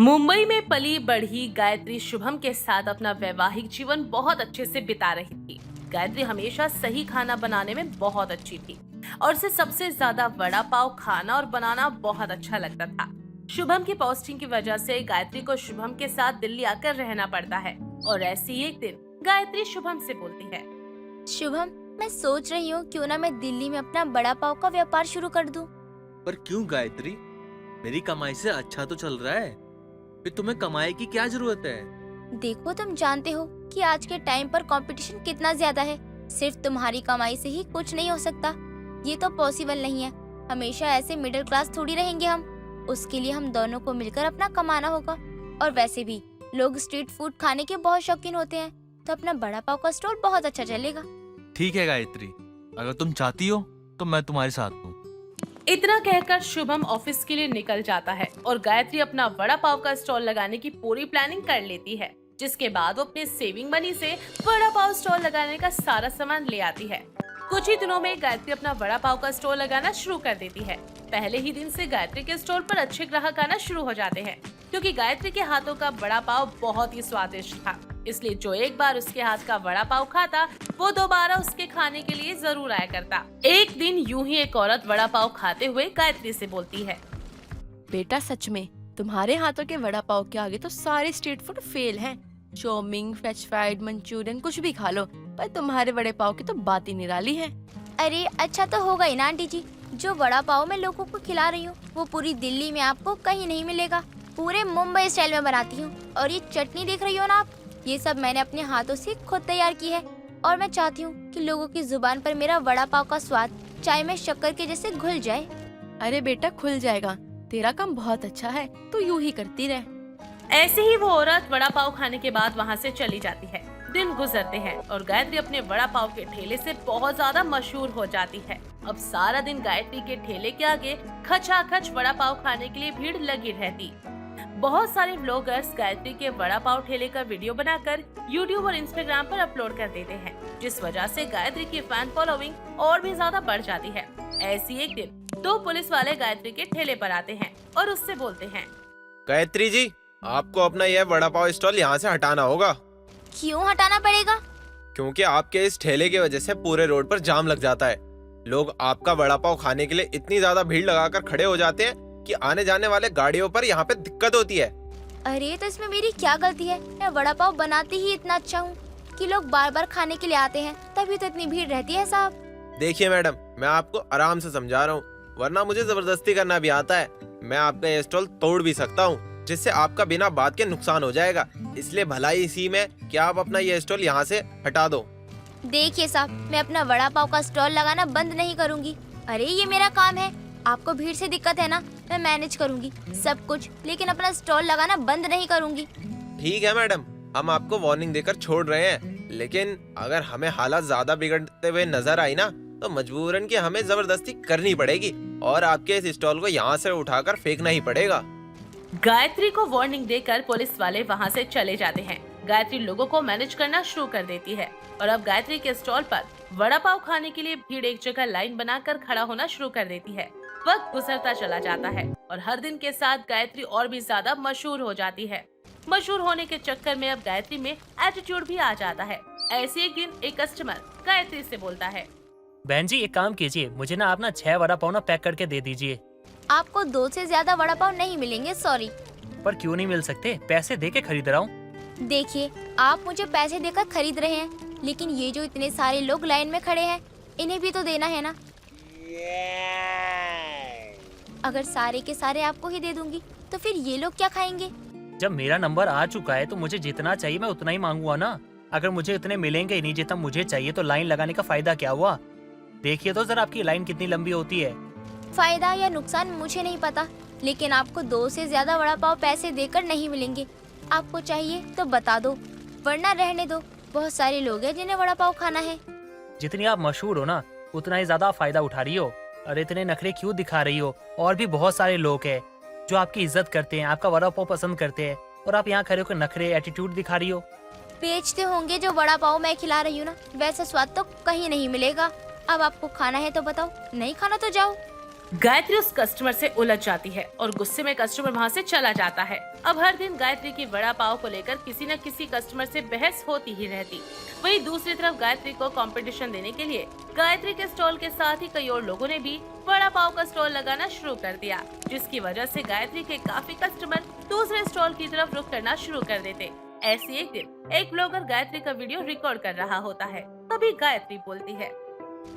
मुंबई में पली बढ़ी गायत्री शुभम के साथ अपना वैवाहिक जीवन बहुत अच्छे से बिता रही थी। गायत्री हमेशा सही खाना बनाने में बहुत अच्छी थी और उसे सबसे ज्यादा वड़ा पाव खाना और बनाना बहुत अच्छा लगता था। शुभम की पोस्टिंग की वजह से गायत्री को शुभम के साथ दिल्ली आकर रहना पड़ता है और ऐसे ही एक दिन गायत्री शुभम से बोलती है, शुभम, मैं सोच रही हूँ क्यों ना मैं दिल्ली में अपना बड़ा पाव का व्यापार शुरू कर दूं। पर क्यों गायत्री? मेरी कमाई से अच्छा तो चल रहा है, फिर तुम्हें कमाई की क्या जरूरत है? देखो, तुम जानते हो कि आज के टाइम पर कंपटीशन कितना ज्यादा है। सिर्फ तुम्हारी कमाई से ही कुछ नहीं हो सकता, ये तो पॉसिबल नहीं है। हमेशा ऐसे मिडिल क्लास थोड़ी रहेंगे हम। उसके लिए हम दोनों को मिलकर अपना कमाना होगा। और वैसे भी लोग स्ट्रीट फूड खाने के बहुत शौकीन होते हैं, तो अपना बड़ा पाव का स्टॉल बहुत अच्छा चलेगा। ठीक है गायत्री, अगर तुम चाहती हो तो मैं तुम्हारे साथ हूँ। इतना कहकर शुभम ऑफिस के लिए निकल जाता है और गायत्री अपना वड़ा पाव का स्टॉल लगाने की पूरी प्लानिंग कर लेती है। जिसके बाद वो अपने सेविंग मनी से वड़ा पाव स्टॉल लगाने का सारा सामान ले आती है। कुछ ही दिनों में गायत्री अपना वड़ा पाव का स्टॉल लगाना शुरू कर देती है। पहले ही दिन से गायत्री के स्टोर पर अच्छे ग्राहक आना शुरू हो जाते हैं, क्योंकि गायत्री के हाथों का वड़ा पाव बहुत ही स्वादिष्ट था। इसलिए जो एक बार उसके हाथ का वड़ा पाव खाता, वो दोबारा उसके खाने के लिए जरूर आया करता। एक दिन यूं ही एक औरत वड़ा पाव खाते हुए गायत्री से बोलती है, बेटा, सच में तुम्हारे हाथों के वड़ा पाव के आगे तो सारे स्ट्रीट फूड फेल हैं। चाउमीन, फ्रेंच फ्राइड, मंचूरियन कुछ भी खा लो, पर तुम्हारे वड़े पाव की तो बात ही निराली है। अरे अच्छा तो होगा ही ना आंटी जी। जो वड़ा पाव मैं लोगों को खिला रही हूँ वो पूरी दिल्ली में आपको कहीं नहीं मिलेगा। पूरे मुंबई स्टाइल में बनाती हूँ। और ये चटनी देख रही हो ना आप, ये सब मैंने अपने हाथों से खुद तैयार की है। और मैं चाहती हूँ कि लोगों की जुबान पर मेरा वड़ा पाव का स्वाद चाय में शक्कर के जैसे घुल जाए। अरे बेटा, खुल जाएगा, तेरा काम बहुत अच्छा है, तू यूं ही करती रह। ऐसे ही वो औरत वड़ा पाव खाने के बाद वहाँ से चली जाती है। दिन गुजरते हैं और गायत्री अपने वड़ा पाव के ठेले से बहुत ज्यादा मशहूर हो जाती है। अब सारा दिन गायत्री के ठेले के आगे खचाखच वड़ा पाव खाने के लिए भीड़ लगी रहती। बहुत सारे व्लॉगर्स गायत्री के वड़ा पाव ठेले का वीडियो बनाकर यूट्यूब और इंस्टाग्राम पर अपलोड कर देते हैं, जिस वजह से गायत्री की फैन फॉलोइंग और भी ज्यादा बढ़ जाती है। ऐसी एक दिन दो पुलिस वाले गायत्री के ठेले पर आते हैं और उससे बोलते हैं, गायत्री जी, आपको अपना यह वड़ा पाव स्टॉल यहाँ से हटाना होगा। क्यों हटाना पड़ेगा? क्योंकि आपके इस ठेले की वजह से पूरे रोड पर जाम लग जाता है। लोग आपका वड़ा पाव खाने के लिए इतनी ज्यादा भीड़ लगाकर खड़े हो जाते हैं कि आने जाने वाले गाड़ियों पर यहाँ पे दिक्कत होती है। अरे तो इसमें मेरी क्या गलती है? मैं वड़ा पाव बनाती ही इतना अच्छा हूँ कि लोग बार बार खाने के लिए आते हैं, तभी तो इतनी भीड़ रहती है साहब। देखिए मैडम, मैं आपको आराम से समझा रहा हूँ, वरना मुझे जबरदस्ती करना भी आता है। मैं आपका ये स्टॉल तोड़ भी सकता हूँ, जिससे आपका बिना बात के नुकसान हो जाएगा। इसलिए भलाई इसी में कि आप अपना ये स्टॉल यहाँ से हटा दो। देखिए साहब, मैं अपना वड़ा पाव का स्टॉल लगाना बंद नहीं करूँगी। अरे ये मेरा काम है। आपको भीड़ से दिक्कत है ना, मैं मैनेज करूँगी सब कुछ, लेकिन अपना स्टॉल लगाना बंद नहीं करूँगी। ठीक है मैडम, हम आपको वार्निंग देकर छोड़ रहे हैं, लेकिन अगर हमें हालात ज्यादा बिगड़ते हुए नजर आई ना, तो मजबूरन की हमें जबरदस्ती करनी पड़ेगी और आपके इस स्टॉल को यहाँ से उठाकर फेंकना ही पड़ेगा। गायत्री को वार्निंग देकर पुलिस वाले वहाँ से चले जाते हैं। गायत्री लोगों को मैनेज करना शुरू कर देती है और अब गायत्री के स्टॉल पर वड़ा पाव खाने के लिए भीड़ एक जगह लाइन बनाकर खड़ा होना शुरू कर देती है। वक्त गुजरता चला जाता है और हर दिन के साथ गायत्री और भी ज्यादा मशहूर हो जाती है। मशहूर होने के चक्कर में अब गायत्री में एटीट्यूड भी आ जाता है। ऐसे एक दिन एक कस्टमर गायत्री से बोलता है, बहन जी, एक काम कीजिए, मुझे ना आप ना 6 वड़ा पाव ना पैक करके दे दीजिए। आपको 2 से ज्यादा वड़ा पाव नहीं मिलेंगे, सॉरी। पर क्यों नहीं मिल सकते? पैसे दे के खरीद रहा हूँ। देखिए, आप मुझे पैसे देकर खरीद रहे हैं, लेकिन ये जो इतने सारे लोग लाइन में खड़े हैं, इन्हें भी तो देना है ना। अगर सारे के सारे आपको ही दे दूंगी तो फिर ये लोग क्या खाएंगे? जब मेरा नंबर आ चुका है तो मुझे जितना चाहिए मैं उतना ही मांगूंगा ना। अगर मुझे इतने मिलेंगे ही नहीं जितना मुझे चाहिए, तो लाइन लगाने का फायदा क्या हुआ? देखिए तो जरा आपकी लाइन कितनी लंबी होती है। फायदा या नुकसान मुझे नहीं पता, लेकिन आपको 2 से ज्यादा वड़ा पाव पैसे देकर नहीं मिलेंगे। आपको चाहिए तो बता दो, वरना रहने दो। बहुत सारे लोग हैं जिन्हें वड़ा पाव खाना है। जितनी आप मशहूर हो ना, उतना ही ज्यादा फायदा उठा रही हो। अरे इतने नखरे क्यों दिखा रही हो? और भी बहुत सारे लोग हैं जो आपकी इज्जत करते हैं, आपका वड़ा पाव पसंद करते हैं, और आप यहाँ खड़े होकर नखरे एटीट्यूड दिखा रही हो। बेचते होंगे जो वड़ा पाव मैं खिला रही हूँ ना, वैसा स्वाद तो कहीं नहीं मिलेगा। अब आपको खाना है तो बताओ, नहीं खाना तो जाओ। गायत्री उस कस्टमर से उलझ जाती है और गुस्से में कस्टमर वहाँ से चला जाता है। अब हर दिन गायत्री की वड़ा पाव को लेकर किसी न किसी कस्टमर से बहस होती ही रहती। वहीं दूसरी तरफ गायत्री को कंपटीशन देने के लिए गायत्री के स्टॉल के साथ ही कई और लोगों ने भी वड़ा पाव का स्टॉल लगाना शुरू कर दिया, जिसकी वजह से गायत्री के काफी कस्टमर दूसरे स्टॉल की तरफ रुख करना शुरू कर देते। ऐसी एक दिन एक ब्लॉगर गायत्री का वीडियो रिकॉर्ड कर रहा होता है। तभी गायत्री बोलती है,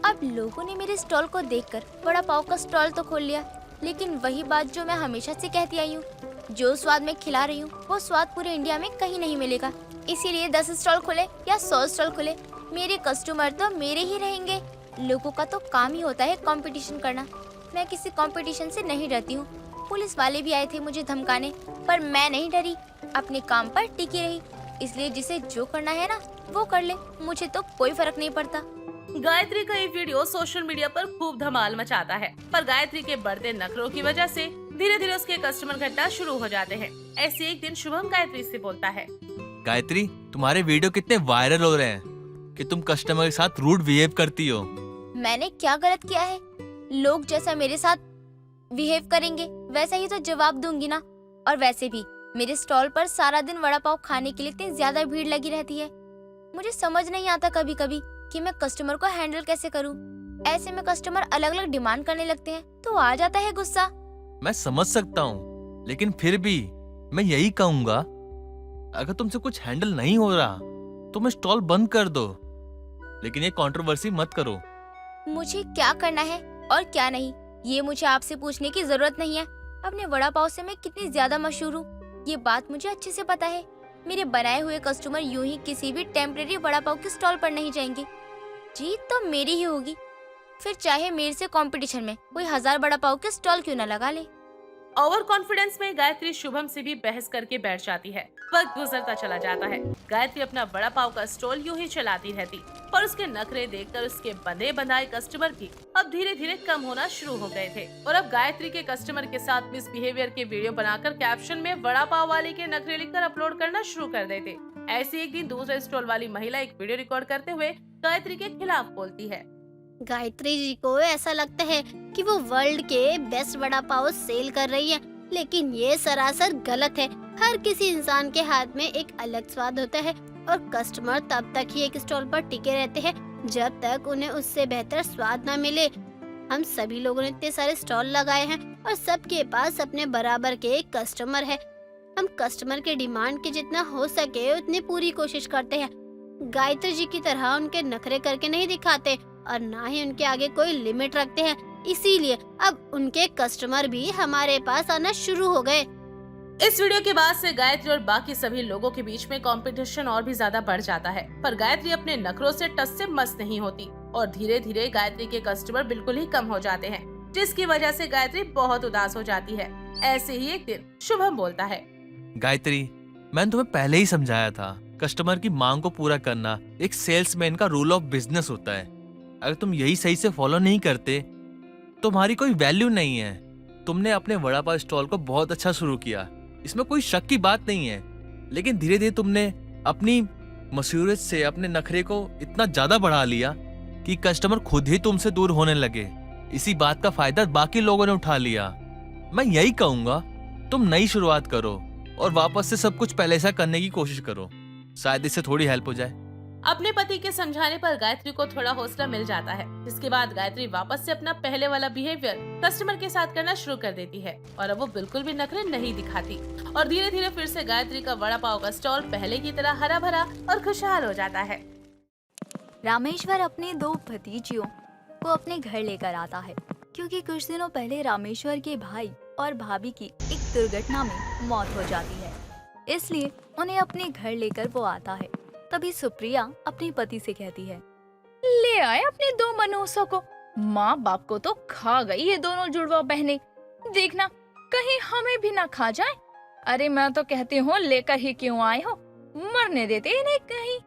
अब लोगों ने मेरे स्टॉल को देखकर वड़ा पाव का स्टॉल तो खोल लिया, लेकिन वही बात जो मैं हमेशा से कहती आई हूँ, जो स्वाद मैं खिला रही हूँ वो स्वाद पूरे इंडिया में कहीं नहीं मिलेगा। इसीलिए 10 स्टॉल खुले या 100 स्टॉल खुले, मेरे कस्टमर तो मेरे ही रहेंगे। लोगों का तो काम ही होता है कंपटीशन करना। मैं किसी कंपटीशन से नहीं डरती हूँ। पुलिस वाले भी आए थे मुझे धमकाने, पर मैं नहीं डरी, अपने काम पर टिकी रही। इसलिए जिसे जो करना है ना वो कर ले, मुझे तो कोई फर्क नहीं पड़ता। गायत्री का ये वीडियो सोशल मीडिया पर खूब धमाल मचाता है, पर गायत्री के बढ़ते नखरों की वजह से धीरे धीरे उसके कस्टमर घटना शुरू हो जाते हैं। ऐसे एक दिन शुभम गायत्री से बोलता है, गायत्री, तुम्हारे वीडियो कितने वायरल हो रहे हैं कि तुम कस्टमर के साथ रूड बिहेव करती हो। मैंने क्या गलत किया है? लोग जैसा मेरे साथ बिहेव करेंगे वैसा ही तो जवाब दूंगी ना। और वैसे भी मेरे स्टॉल पर सारा दिन वड़ा पाव खाने के लिए इतनी ज्यादा भीड़ लगी रहती है। मुझे समझ नहीं आता कभी कभी कि मैं कस्टमर को हैंडल कैसे करूं। ऐसे में कस्टमर अलग अलग डिमांड करने लगते हैं तो आ जाता है गुस्सा। मैं समझ सकता हूँ, लेकिन फिर भी मैं यही कहूँगा, अगर तुमसे कुछ हैंडल नहीं हो रहा तो मैं स्टॉल बंद कर दो, लेकिन ये कंट्रोवर्सी मत करो। मुझे क्या करना है और क्या नहीं ये मुझे आपसे पूछने की जरूरत नहीं है। अपने वड़ा पाव से मैं कितनी ज्यादा मशहूर हूँ ये बात मुझे अच्छे से पता है। मेरे बनाए हुए कस्टमर यूं ही किसी भी टेम्परेरी वड़ा पाव के स्टॉल पर नहीं जाएंगे। जीत तो मेरी ही होगी, फिर चाहे मेरे से कंपटीशन में कोई 1000 वड़ा पाव के स्टॉल क्यों न लगा ले। ओवर कॉन्फिडेंस में गायत्री शुभम से भी बहस करके बैठ जाती है। वक्त गुजरता चला जाता है। गायत्री अपना वड़ा पाव का स्टॉल यूं ही चलाती रहती, पर उसके नखरे देखकर उसके बंधे बंधाए कस्टमर भी अब धीरे धीरे कम होना शुरू हो गए थे। और अब गायत्री के कस्टमर के साथ मिसबिहेवियर के वीडियो बनाकर कैप्शन में वड़ा पाव वाले के नखरे लिखकर अपलोड करना शुरू कर देते। ऐसे एक दिन दूसरे स्टॉल वाली महिला एक वीडियो रिकॉर्ड करते हुए गायत्री के खिलाफ बोलती है, गायत्री जी को ऐसा लगता है कि वो वर्ल्ड के बेस्ट वड़ा पाव सेल कर रही है, लेकिन ये सरासर गलत है। हर किसी इंसान के हाथ में एक अलग स्वाद होता है और कस्टमर तब तक ही एक स्टॉल पर टिके रहते हैं जब तक उन्हें उससे बेहतर स्वाद न मिले। हम सभी लोगों ने इतने सारे स्टॉल लगाए हैं और सबके पास अपने बराबर के कस्टमर है। हम कस्टमर के डिमांड के जितना हो सके उतनी पूरी कोशिश करते हैं। गायत्री जी की तरह उनके नखरे करके नहीं दिखाते और ना ही उनके आगे कोई लिमिट रखते हैं। इसीलिए अब उनके कस्टमर भी हमारे पास आना शुरू हो गए। इस वीडियो के बाद से गायत्री और बाकी सभी लोगों के बीच में कंपटीशन और भी ज्यादा बढ़ जाता है, पर गायत्री अपने नखरों से टस से मस नहीं होती और धीरे धीरे गायत्री के कस्टमर बिल्कुल ही कम हो जाते हैं, जिसकी वजह से गायत्री बहुत उदास हो जाती है। ऐसे ही एक दिन शुभम बोलता है, गायत्री, मैंने तुम्हें पहले ही समझाया था, कस्टमर की मांग को पूरा करना एक सेल्समैन का रूल ऑफ बिजनेस होता है। अगर तुम यही सही से फॉलो नहीं करते तुम्हारी कोई वैल्यू नहीं है। तुमने अपने वड़ा पाव स्टॉल को बहुत अच्छा शुरू किया, इसमें कोई शक की बात नहीं है, लेकिन धीरे धीरे तुमने अपनी मशहूरियत से अपने नखरे को इतना ज्यादा बढ़ा लिया कि कस्टमर खुद ही तुमसे दूर होने लगे। इसी बात का फायदा बाकी लोगों ने उठा लिया। मैं यही कहूंगा, तुम नई शुरुआत करो और वापस से सब कुछ पहले सा करने की कोशिश करो, शायद इससे थोड़ी हेल्प हो जाए। अपने पति के समझाने पर गायत्री को थोड़ा हौसला मिल जाता है, जिसके बाद गायत्री वापस से अपना पहले वाला बिहेवियर कस्टमर के साथ करना शुरू कर देती है और अब वो बिल्कुल भी नखरे नहीं दिखाती और धीरे धीरे फिर से गायत्री का वड़ा पाव का स्टॉल पहले की तरह हरा भरा और खुशहाल हो जाता है। रामेश्वर अपने 2 भतीजियों को अपने घर लेकर आता है, क्योंकि कुछ दिनों पहले रामेश्वर के भाई और भाभी की एक दुर्घटना में मौत हो जाती है, इसलिए उन्हें अपने घर लेकर वो आता है। तभी सुप्रिया अपने पति से कहती है, ले आए अपने 2 मनोसों को, माँ बाप को तो खा गई ये दोनों जुड़वा बहनें, देखना कहीं हमें भी ना खा जाए। अरे मैं तो कहती हूँ लेकर ही क्यों आए हो, मरने देते इन्हें कहीं।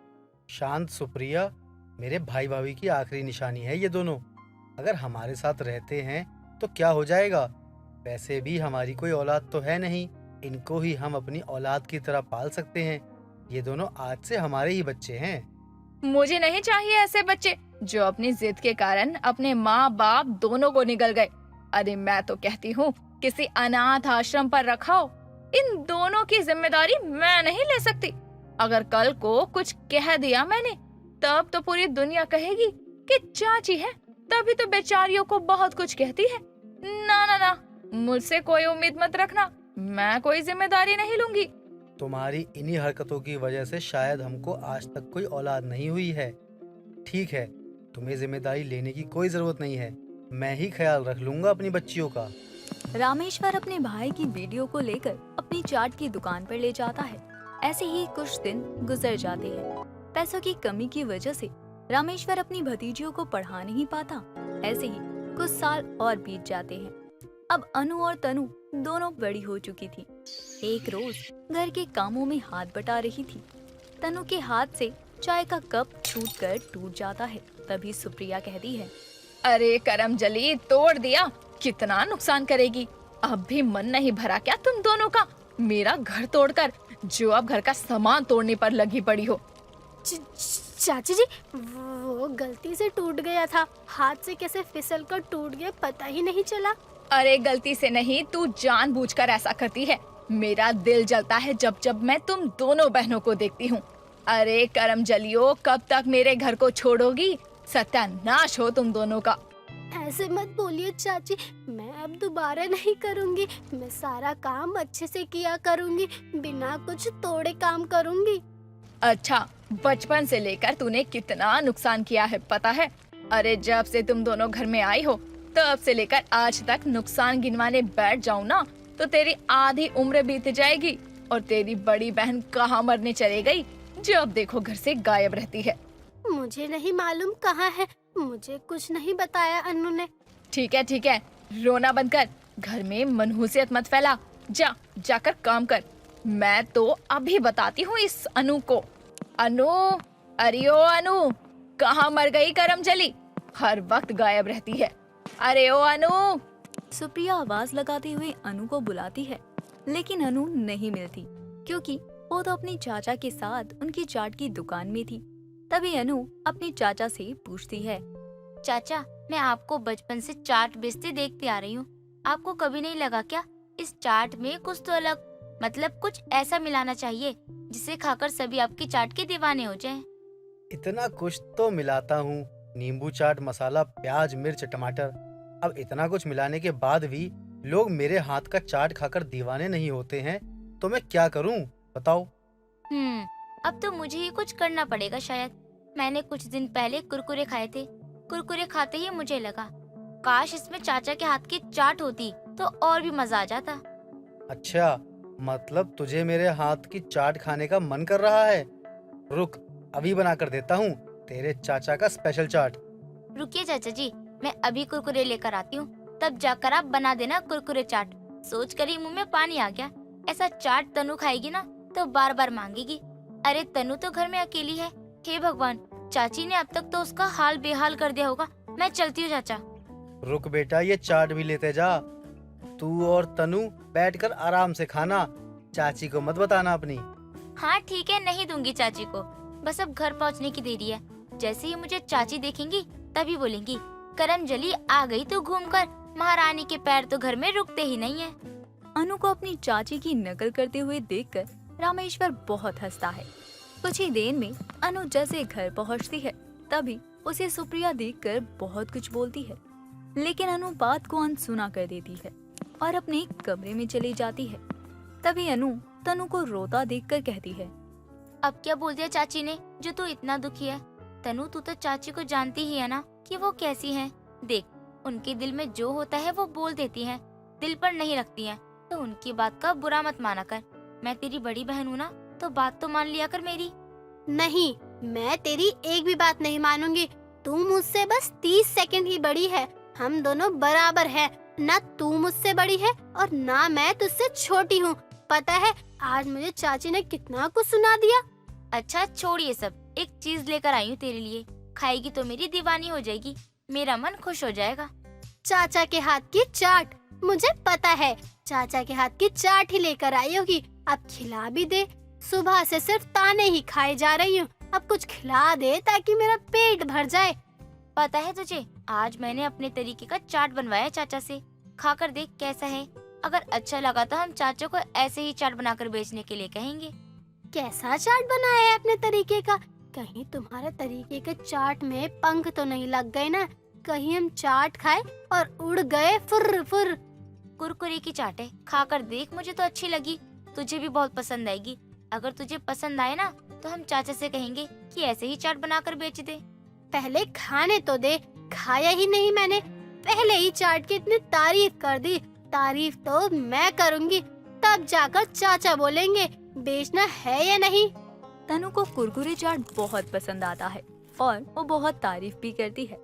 शांत सुप्रिया, मेरे भाई भाभी की आखिरी निशानी है ये दोनों। अगर हमारे साथ रहते हैं तो क्या हो जाएगा, वैसे भी हमारी कोई औलाद तो है नहीं, इनको ही हम अपनी औलाद की तरह पाल सकते हैं। ये दोनों आज से हमारे ही बच्चे हैं। मुझे नहीं चाहिए ऐसे बच्चे जो अपनी जिद के कारण अपने माँ बाप दोनों को निगल गए। अरे मैं तो कहती हूँ किसी अनाथ आश्रम पर रखाओ। इन दोनों की जिम्मेदारी मैं नहीं ले सकती। अगर कल को कुछ कह दिया मैंने तब तो पूरी दुनिया कहेगी कि चाची है, तभी तो बेचारियों को बहुत कुछ कहती है। ना ना ना, मुझसे कोई उम्मीद मत रखना, मैं कोई जिम्मेदारी नहीं लूंगी। तुम्हारी इन्हीं हरकतों की वजह से शायद हमको आज तक कोई औलाद नहीं हुई है। ठीक है, तुम्हें जिम्मेदारी लेने की कोई जरूरत नहीं है, मैं ही ख्याल रख लूंगा अपनी बच्चियों का। रामेश्वर अपने भाई की वीडियो को लेकर अपनी चाट की दुकान पर ले जाता है। ऐसे ही कुछ दिन गुजर जाते हैं। पैसों की कमी की वजह से रामेश्वर अपनी भतीजियों को पढ़ा नहीं पाता। ऐसे ही कुछ साल और बीत जाते हैं। अब अनु और तनु दोनों बड़ी हो चुकी थी। एक रोज घर के कामों में हाथ बटा रही थी। तनु के हाथ से चाय का कप छूटकर टूट जाता है। तभी सुप्रिया कहती है, अरे करमजली, तोड़ दिया, कितना नुकसान करेगी। अब भी मन नहीं भरा क्या तुम दोनों का? मेरा घर तोड़कर जो अब घर का सामान तोड़ने पर लगी पड़ी हो। चाची जी, वो गलती से टूट गया था, हाथ से कैसे फिसल कर टूट गया पता ही नहीं चला। अरे गलती से नहीं, तू जानबूझकर ऐसा करती है। मेरा दिल जलता है जब जब मैं तुम दोनों बहनों को देखती हूँ। अरे करमजलियो, कब तक मेरे घर को छोड़ोगी? सत्यानाश हो तुम दोनों का। ऐसे मत बोलिए चाची, मैं अब दोबारा नहीं करूँगी। मैं सारा काम अच्छे से किया करूँगी, बिना कुछ तोड़े काम करूँगी। अच्छा, बचपन से लेकर तूने कितना नुकसान किया है पता है? अरे जब से तुम दोनों घर में आई हो तब से लेकर आज तक नुकसान गिनवाने बैठ जाऊं ना तो तेरी आधी उम्र बीत जाएगी। और तेरी बड़ी बहन कहाँ मरने चली गई, जब देखो घर से गायब रहती है। मुझे नहीं मालूम कहाँ है, मुझे कुछ नहीं बताया अनु ने। ठीक है, रोना बंद कर, घर में मनहूसियत मत फैला, जाकर काम कर। मैं तो अभी बताती हूँ इस अनु को। अनु, अरे ओ अनु, कहाँ मर गई करमजली? हर वक्त गायब रहती है। अरे ओ अनु। सुप्रिया आवाज लगाते हुए अनु को बुलाती है, लेकिन अनु नहीं मिलती क्योंकि वो तो अपनी चाचा के साथ उनकी चाट की दुकान में थी। तभी अनु अपनी चाचा से पूछती है, चाचा, मैं आपको बचपन से चाट बेचते देखती आ रही हूँ। आपको कभी नहीं लगा क्या इस चाट में कुछ तो अलग, मतलब कुछ ऐसा मिलाना चाहिए जिसे खाकर सभी आपकी चाट के दीवाने हो जाएं? इतना कुछ तो मिलाता हूँ, नींबू चाट मसाला, प्याज, मिर्च, टमाटर। अब इतना कुछ मिलाने के बाद भी लोग मेरे हाथ का चाट खाकर दीवाने नहीं होते हैं, तो मैं क्या करूँ बताओ? अब तो मुझे ही कुछ करना पड़ेगा शायद। मैंने कुछ दिन पहले कुरकुरे खाए थे। कुरकुरे खाते ही मुझे लगा काश इसमें चाचा के हाथ की चाट होती तो और भी मजा आ जाता। अच्छा, मतलब तुझे मेरे हाथ की चाट खाने का मन कर रहा है? रुक, अभी बना कर देता हूँ तेरे चाचा का स्पेशल चाट। रुकिए चाचा जी, मैं अभी कुरकुरे लेकर आती हूँ, तब जाकर आप बना देना कुरकुरे चाट। सोच कर ही मुँह में पानी आ गया। ऐसा चाट तनु खाएगी ना तो बार बार मांगेगी। अरे तनु तो घर में अकेली है। हे भगवान, चाची ने अब तक तो उसका हाल बेहाल कर दिया होगा। मैं चलती हूँ चाचा। रुक बेटा, ये चाट भी लेते जा। तू और तनु बैठकर आराम से खाना, चाची को मत बताना अपनी। हाँ ठीक है, नहीं दूंगी चाची को। बस अब घर पहुँचने की देरी है। जैसे ही मुझे चाची देखेंगी तभी बोलेंगी, करमजली आ गई तो घूमकर। महारानी के पैर तो घर में रुकते ही नहीं है। अनु को अपनी चाची की नकल करते हुए देखकर रामेश्वर बहुत हंसता है। कुछ ही देर में अनु जैसे घर पहुंचती है तभी उसे सुप्रिया देखकर बहुत कुछ बोलती है, लेकिन अनु बात को अनसुना कर देती है और अपने कमरे में चली जाती है। तभी अनु तनु को रोता देखकर कहती है, अब क्या बोल दिया चाची ने जो तू इतना दुखी है? तनु, तू तो चाची को जानती ही है ना कि वो कैसी हैं। देख, उनके दिल में जो होता है वो बोल देती हैं, दिल पर नहीं रखती हैं। तो उनकी बात का बुरा मत माना कर। मैं तेरी बड़ी बहन हूँ ना, तो बात तो मान लिया कर मेरी। नहीं, मैं तेरी एक भी बात नहीं मानूंगी। तू मुझसे बस 30 सेकंड ही बड़ी है। हम दोनों बराबर है। ना तू मुझसे बड़ी है और ना मैं तुझसे छोटी हूँ। पता है आज मुझे चाची ने कितना कुछ सुना दिया। अच्छा छोड़ ये सब, एक चीज लेकर आई हूँ तेरे लिए। खाएगी तो मेरी दीवानी हो जाएगी, मेरा मन खुश हो जाएगा। चाचा के हाथ की चाट, मुझे पता है चाचा के हाथ की चाट ही लेकर आई होगी। अब खिला भी दे। सुबह से सिर्फ ताने ही खाए जा रही हूँ, अब कुछ खिला दे ताकि मेरा पेट भर जाए। पता है तुझे, आज मैंने अपने तरीके का चाट बनवाया चाचा से। खाकर देख कैसा है। अगर अच्छा लगा तो हम चाचा को ऐसे ही चाट बनाकर बेचने के लिए कहेंगे। कैसा चाट बनाया है अपने तरीके का? कहीं तुम्हारे तरीके के चाट में पंख तो नहीं लग गए ना? कहीं हम चाट खाए और उड़ गए फुर फुर। कुरकुरे की चाट है, खाकर देख, मुझे तो अच्छी लगी, तुझे भी बहुत पसंद आएगी। अगर तुझे पसंद आए ना तो हम चाचा से कहेंगे कि ऐसे ही चाट बनाकर बेच दे। पहले खाने तो दे, खाया ही नहीं मैंने, पहले ही चाट की इतनी तारीफ कर दी। तारीफ तो मैं करूंगी, तब जाकर चाचा बोलेंगे बेचना है या नहीं। तनु को कुरकुरे चाट बहुत पसंद आता है और वो बहुत तारीफ भी करती है।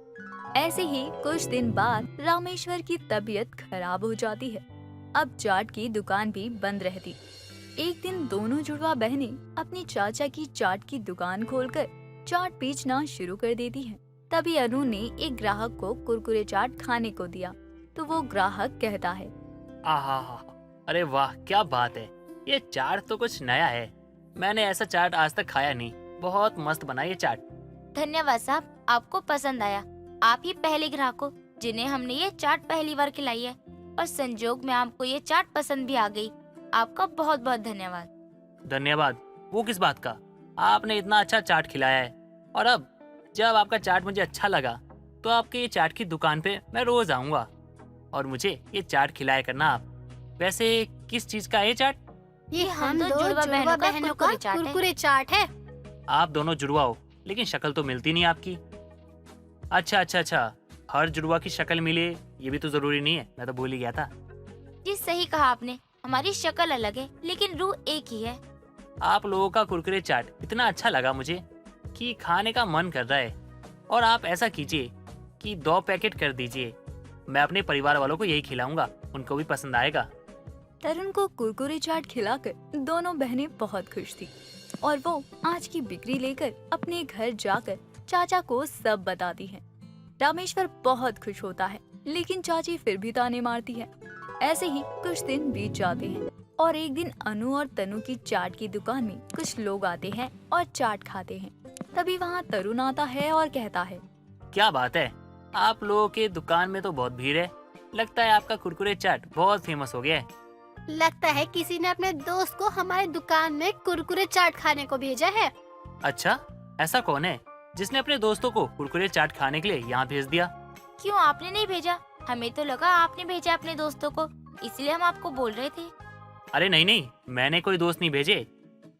ऐसे ही कुछ दिन बाद रामेश्वर की तबीयत खराब हो जाती है। अब चाट की दुकान भी बंद रहती। एक दिन दोनों जुड़वा बहनें अपनी चाचा की चाट की दुकान खोलकर चाट बेचना शुरू कर देती हैं। तभी अनु ने एक ग्राहक को कुरकुरे चाट खाने को दिया तो वो ग्राहक कहता है, आहा, अरे वाह क्या बात है, ये चाट तो कुछ नया है। मैंने ऐसा चाट आज तक खाया नहीं, बहुत मस्त बना ये चाट। धन्यवाद साहब, आपको पसंद आया। आप ही पहले ग्राहक हो जिन्हें हमने ये चाट पहली बार खिलाई है और संजोग में आपको ये चाट पसंद भी आ गई। आपका बहुत बहुत धन्यवाद। धन्यवाद वो किस बात का? आपने इतना अच्छा चाट खिलाया है और अब जब आपका चाट मुझे अच्छा लगा तो आपके ये चाट की दुकान पे मैं रोज आऊंगा और मुझे ये चाट खिलाया करना आप। वैसे किस चीज का है ये चाट? ये हम दो जुड़वा जुड़वा बहनों का बहनों का कुरकुरे चाट है। आप दोनों जुड़वा हो लेकिन शक्ल तो मिलती नहीं आपकी। अच्छा, हर जुड़वा की शक्ल मिले ये भी तो जरूरी नहीं है, मैं तो भूल ही गया था। जी सही कहा आपने, हमारी शक्ल अलग है लेकिन रूह एक ही है। आप लोगों का कुरकुरे चाट इतना अच्छा लगा मुझे कि खाने का मन कर रहा है। और आप ऐसा कीजिए कि 2 पैकेट कर दीजिए, मैं अपने परिवार वालों को यही खिलाऊंगा, उनको भी पसंद आएगा। तरुण को कुरकुरे चाट खिलाकर दोनों बहनें बहुत खुश थी और वो आज की बिक्री लेकर अपने घर जाकर चाचा को सब बताती हैं। रामेश्वर बहुत खुश होता है लेकिन चाची फिर भी ताने मारती है। ऐसे ही कुछ दिन बीत जाते हैं और एक दिन अनु और तनु की चाट की दुकान में कुछ लोग आते हैं और चाट खाते हैं। तभी वहाँ तरुण आता है और कहता है, क्या बात है, आप लोगों के दुकान में तो बहुत भीड़ है, लगता है आपका कुरकुरे चाट बहुत फेमस हो गया है। लगता है किसी ने अपने दोस्त को हमारे दुकान में कुरकुरे चाट खाने को भेजा है। अच्छा, ऐसा कौन है जिसने अपने दोस्तों को कुरकुरे चाट खाने के लिए यहाँ भेज दिया? क्यों आपने नहीं भेजा? हमें तो लगा आपने भेजा अपने दोस्तों को, इसलिए हम आपको बोल रहे थे। अरे नहीं, मैंने कोई दोस्त नहीं भेजे।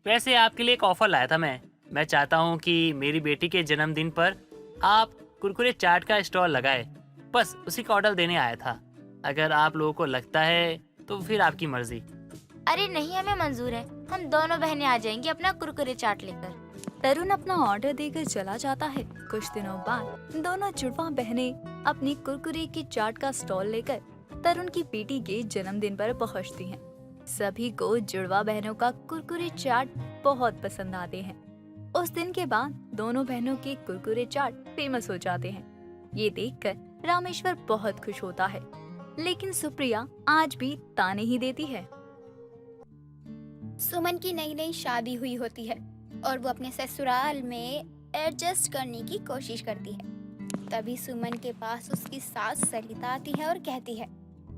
वैसे आपके लिए एक ऑफर लाया था मैं चाहता हूँ कि मेरी बेटी के जन्मदिन पर आप कुरकुरे चाट का स्टॉल लगाए, बस उसी का ऑर्डर देने आया था। अगर आप लोगों को लगता है तो फिर आपकी मर्जी। अरे नहीं, हमें मंजूर है, हम दोनों बहनें आ जाएंगी अपना कुरकुरे चाट लेकर। तरुण अपना ऑर्डर देकर चला जाता है। कुछ दिनों बाद दोनों जुड़वा बहनें अपनी कुरकुरे की चाट का स्टॉल लेकर तरुण की बेटी के जन्मदिन पर पहुंचती हैं। सभी को जुड़वा बहनों का कुरकुरे चाट बहुत पसंद आते हैं। उस दिन के बाद दोनों बहनों के कुरकुरे चाट फेमस हो जाते हैं। ये देखकर रामेश्वर बहुत खुश होता है लेकिन सुप्रिया आज भी ताने ही देती है। सुमन की नई नई शादी हुई होती है और वो अपने ससुराल में एडजस्ट करने की कोशिश करती है। तभी सुमन के पास उसकी सास सरिता आती है और कहती है,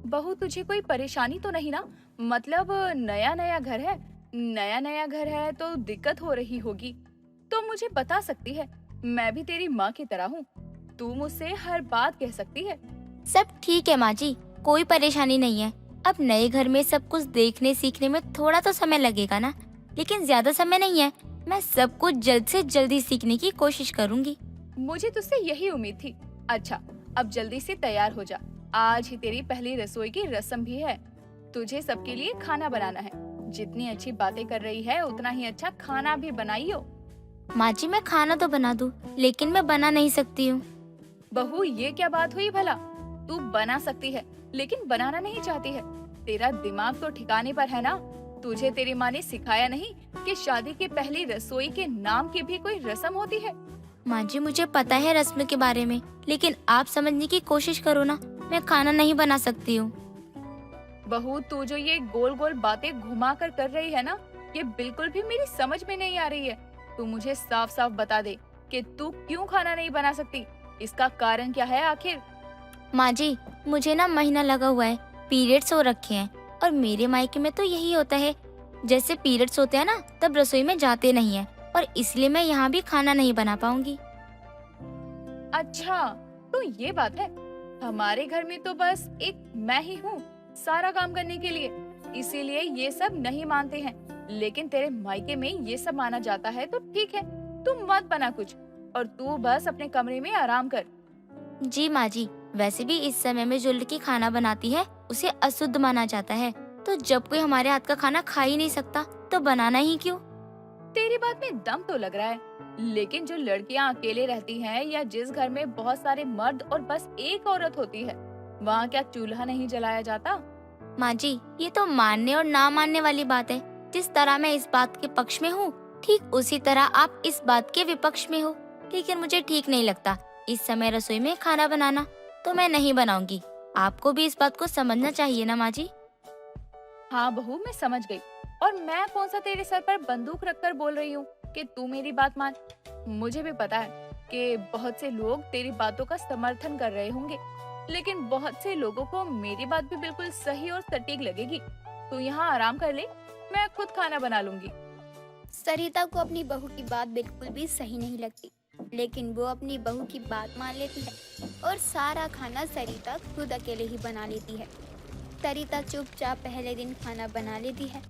बहू तुझे कोई परेशानी तो नहीं ना? मतलब नया नया घर है तो दिक्कत हो रही होगी, तो मुझे बता सकती है, मैं भी तेरी माँ की तरह हूँ, तू मुझसे हर बात कह सकती है। सब ठीक है माँ जी, कोई परेशानी नहीं है। अब नए घर में सब कुछ देखने सीखने में थोड़ा तो समय लगेगा ना, लेकिन ज्यादा समय नहीं है। मैं सब कुछ जल्द से जल्दी सीखने की कोशिश करूँगी। मुझे तुझसे यही उम्मीद थी। अच्छा, अब जल्दी से तैयार हो जा, आज ही तेरी पहली रसोई की रस्म भी है। तुझे सबके लिए खाना बनाना है। जितनी अच्छी बातें कर रही है उतना ही अच्छा खाना भी बनाइयो। माँ जी, मैं खाना तो बना दूँ, लेकिन मैं बना नहीं सकती हूँ। बहू ये क्या बात हुई भला? तू बना सकती है लेकिन बनाना नहीं चाहती है। तेरा दिमाग तो ठिकाने पर है ना? तुझे तेरी माँ ने सिखाया नहीं कि शादी की पहली रसोई के नाम की भी कोई रस्म होती है? माँ जी, मुझे पता है रस्म के बारे में, लेकिन आप समझने की कोशिश करो ना, मैं खाना नहीं बना सकती हूँ। बहू तू जो ये गोल गोल बातें घुमा कर रही है ना, ये बिल्कुल भी मेरी समझ में नहीं आ रही है। तू मुझे साफ साफ बता दे कि तू क्यों खाना नहीं बना सकती, इसका कारण क्या है आखिर? माँ जी, मुझे ना महीना लगा हुआ है, पीरियड्स हो रखे हैं और मेरे मायके में तो यही होता है। जैसे पीरियड्स होते हैं ना, तब रसोई में जाते नहीं है और इसलिए मैं यहाँ भी खाना नहीं बना पाऊंगी। अच्छा, तो ये बात है। हमारे घर में तो बस एक मैं ही हूँ सारा काम करने के लिए, इसीलिए ये सब नहीं मानते हैं। लेकिन तेरे मायके में ये सब माना जाता है तो ठीक है, तुम मत बना कुछ और तू बस अपने कमरे में आराम कर। जी माँ जी, वैसे भी इस समय में जो लड़की खाना बनाती है उसे अशुद्ध माना जाता है, तो जब कोई हमारे हाथ का खाना खा ही नहीं सकता तो बनाना ही क्यों। तेरी बात में दम तो लग रहा है, लेकिन जो लड़कियां अकेले रहती हैं या जिस घर में बहुत सारे मर्द और बस एक औरत होती है, वहाँ क्या चूल्हा नहीं जलाया जाता? माँ जी, ये तो मानने और ना मानने वाली बात है। जिस तरह मैं इस बात के पक्ष में हूँ, ठीक उसी तरह आप इस बात के विपक्ष में हो। लेकिन मुझे ठीक नहीं लगता इस समय रसोई में खाना बनाना, तो मैं नहीं बनाऊंगी। आपको भी इस बात को समझना चाहिए ना माँ जी। हाँ बहू, मैं समझ गई। और मैं कौन सा तेरे सर पर बंदूक रखकर बोल रही हूँ कि तू मेरी बात मान। मुझे भी पता है कि बहुत से लोग तेरी बातों का समर्थन कर रहे होंगे, लेकिन बहुत से लोगों को मेरी बात भी बिल्कुल सही और सटीक लगेगी। तू यहाँ आराम कर ले, मैं खुद खाना बना लूंगी। सरिता को अपनी बहू की बात बिल्कुल भी सही नहीं लगती, लेकिन वो अपनी बहू की बात मान लेती है और सारा खाना सरिता खुद अकेले ही बना लेती है। सरिता चुपचाप पहले दिन खाना बना लेती है,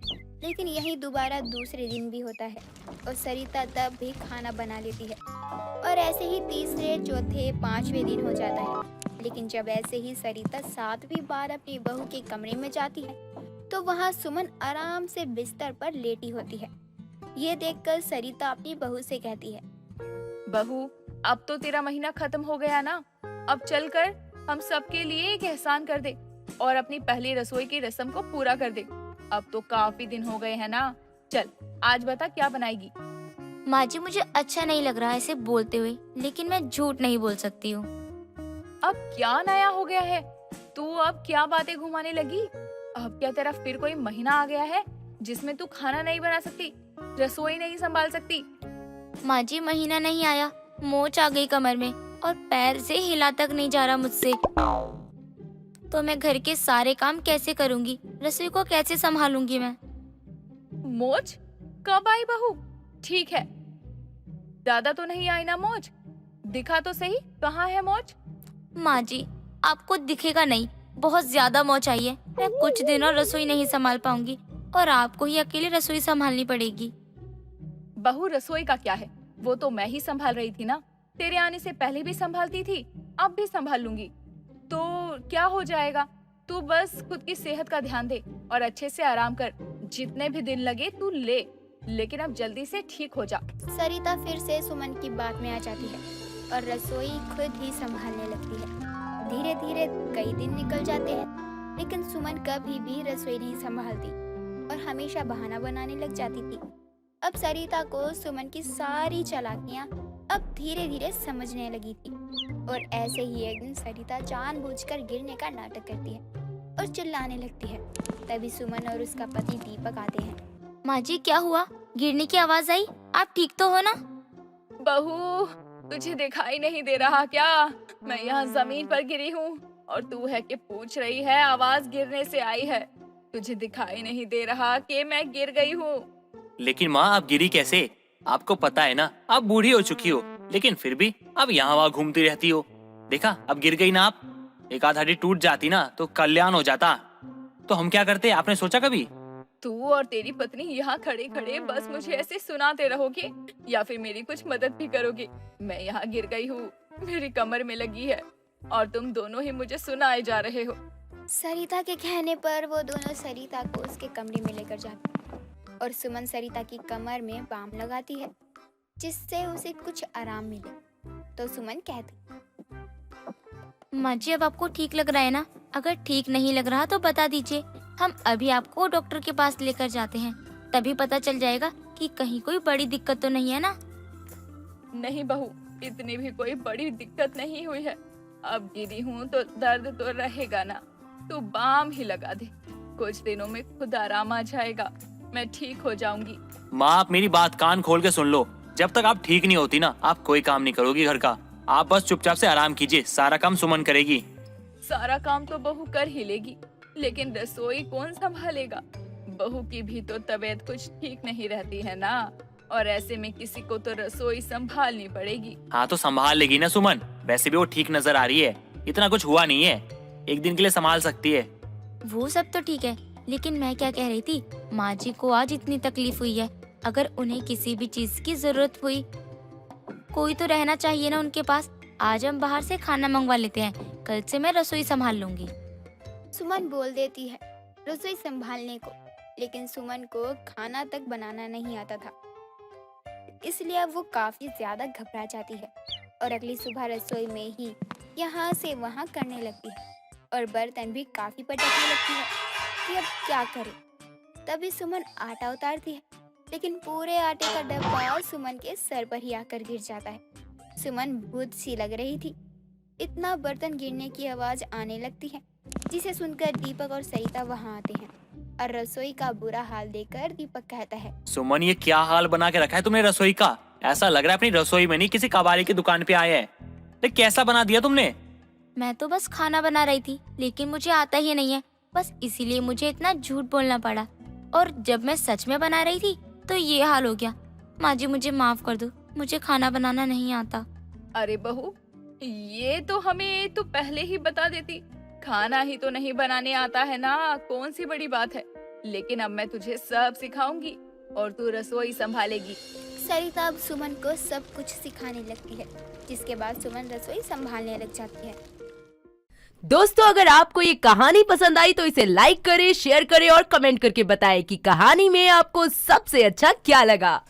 लेकिन यही दोबारा दूसरे दिन भी होता है और सरिता तब भी खाना बना लेती है और ऐसे ही तीसरे, चौथे, पांचवें दिन हो जाता है। लेकिन जब ऐसे ही सरिता 7वीं बार अपनी बहू के कमरे में जाती है तो वहाँ सुमन आराम से बिस्तर पर लेटी होती है। ये देखकर सरिता अपनी बहू से कहती है, बहू, अब तो तेरा महीना खत्म हो गया ना, अब चलकर हम सबके लिए एक एहसान कर दे और अपनी पहली रसोई की रस्म को पूरा कर दे। अब तो काफी दिन हो गए हैं ना, चल आज बता क्या बनाएगी। माँ जी, मुझे अच्छा नहीं लग रहा है ऐसे बोलते हुए, लेकिन मैं झूठ नहीं बोल सकती हूँ। अब क्या नया हो गया है? तू अब क्या बातें घुमाने लगी? अब क्या तेरा फिर कोई महीना आ गया है जिसमें तू खाना नहीं बना सकती, रसोई नहीं संभाल सकती? माँ जी, महीना नहीं आया, मोच आ गई कमर में और पैर से हिला तक नहीं जा रहा मुझसे। तो मैं घर के सारे काम कैसे करूँगी, रसोई को कैसे संभालूंगी मैं? मोच कब आई बहू? ठीक है, ज्यादा तो नहीं आई ना मोच? दिखा तो सही, कहाँ है मोच? माँ जी, आपको दिखेगा नहीं, बहुत ज्यादा मोच आई है। मैं कुछ दिनों रसोई नहीं संभाल पाऊंगी और आपको ही अकेले रसोई संभालनी पड़ेगी। बहू, रसोई का क्या है, वो तो मैं ही संभाल रही थी ना। तेरे आने से पहले भी संभालती थी, अब भी संभाल लूंगी। तो क्या हो जाएगा? तू बस खुद की सेहत का ध्यान दे और अच्छे से आराम कर। जितने भी दिन लगे तू ले, लेकिन अब जल्दी से ठीक हो जा। सरिता फिर से सुमन की बात में आ जाती है और रसोई खुद ही संभालने लगती है। धीरे धीरे कई दिन निकल जाते हैं, लेकिन सुमन कभी भी रसोई नहीं संभालती और हमेशा बहाना बनाने लग जाती थी। अब सरिता को सुमन की सारी चालाकियां अब धीरे धीरे समझने लगी थी और ऐसे ही एक दिन सरिता जानबूझकर गिरने का नाटक करती है और चिल्लाने लगती है। तभी सुमन और उसका पति दीपक आते हैं। माँ जी, क्या हुआ? गिरने की आवाज आई, आप ठीक तो हो ना? बहू, तुझे दिखाई नहीं दे रहा क्या? मैं यहाँ जमीन पर गिरी हूँ और तू है कि पूछ रही है आवाज गिरने से आई है। तुझे दिखाई नहीं दे रहा कि मैं गिर गई हूँ? लेकिन माँ, आप गिरी कैसे? आपको पता है ना, आप बूढ़ी हो चुकी हो, लेकिन फिर भी आप यहाँ वहाँ घूमती रहती हो। देखा, अब गिर गई ना आप। एक आध हड्डी टूट जाती ना तो कल्याण हो जाता। तो हम क्या करते, आपने सोचा कभी? तू और तेरी पत्नी यहाँ खड़े खड़े बस मुझे ऐसे सुनाते रहोगे या फिर मेरी कुछ मदद भी करोगे? मैं यहाँ गिर गई हूँ, मेरी कमर में लगी है और तुम दोनों ही मुझे सुनाए जा रहे हो। सरिता के कहने पर वो दोनों सरिता को उसके कमरे में लेकर जाते और सुमन सरिता की कमर में बाम लगाती है जिससे उसे कुछ आराम मिले। तो सुमन कहती, माँ जी, अब आपको ठीक लग रहा है ना? अगर ठीक नहीं लग रहा तो बता दीजिए, हम अभी आपको डॉक्टर के पास लेकर जाते हैं, तभी पता चल जाएगा कि कहीं कोई बड़ी दिक्कत तो नहीं है ना। नहीं बहू, इतनी भी कोई बड़ी दिक्कत नहीं हुई है। अब गिरी हूँ तो दर्द तो रहेगा ना, तू बाम ही लगा दे, कुछ दिनों में खुद आराम आ जाएगा, मैं ठीक हो जाऊंगी। माँ, आप मेरी बात कान खोल के सुन लो। जब तक आप ठीक नहीं होती ना, आप कोई काम नहीं करोगी घर का। आप बस चुपचाप से आराम कीजिए, सारा काम सुमन करेगी। सारा काम तो बहू कर ही लेगी, लेकिन रसोई कौन संभालेगा? बहू की भी तो तबीयत कुछ ठीक नहीं रहती है ना, और ऐसे में किसी को तो रसोई संभालनी पड़ेगी। हाँ तो संभाल लेगी ना सुमन, वैसे भी वो ठीक नजर आ रही है, इतना कुछ हुआ नहीं है, एक दिन के लिए संभाल सकती है। वो सब तो ठीक है, लेकिन मैं क्या कह रही थी, माँ जी को आज इतनी तकलीफ हुई है, अगर उन्हें किसी भी चीज की जरूरत हुई, कोई तो रहना चाहिए ना उनके पास। आज हम बाहर से खाना मंगवा लेते हैं, कल से मैं रसोई संभाल लूंगी। सुमन बोल देती है रसोई संभालने को, लेकिन सुमन को खाना तक बनाना नहीं आता था, इसलिए अब वो काफी ज्यादा घबरा जाती है और अगली सुबह रसोई में ही यहाँ से वहाँ करने लगती है और बर्तन भी काफी पटकने लगती है कि अब क्या करे। तभी सुमन आटा उतारती है, लेकिन पूरे आटे का डब्बा सुमन के सर पर ही आकर गिर जाता है। सुमन भूत सी लग रही थी, इतना बर्तन गिरने की आवाज आने लगती है, जिसे सुनकर दीपक और सरिता वहाँ आते हैं और रसोई का बुरा हाल देखकर दीपक कहता है, सुमन ये क्या हाल बना के रखा है तुमने रसोई का? ऐसा लग रहा है अपनी रसोई में नहीं किसी कबाड़ी की दुकान पे आए हैं। ये कैसा बना दिया तुमने? मैं तो बस खाना बना रही थी, लेकिन मुझे आता ही नहीं है, बस इसीलिए मुझे इतना झूठ बोलना पड़ा, और जब मैं सच में बना रही थी तो ये हाल हो गया। माँ जी मुझे माफ कर दो, मुझे खाना बनाना नहीं आता। अरे बहू, ये तो हमें तो पहले ही बता देती, खाना ही तो नहीं बनाने आता है ना, कौन सी बड़ी बात है। लेकिन अब मैं तुझे सब सिखाऊंगी और तू रसोई संभालेगी। सरिता अब सुमन को सब कुछ सिखाने लगती है, जिसके बाद सुमन रसोई संभालने लग जाती है। दोस्तों, अगर आपको ये कहानी पसंद आई तो इसे लाइक करें, शेयर करें और कमेंट करके बताएं कि कहानी में आपको सबसे अच्छा क्या लगा।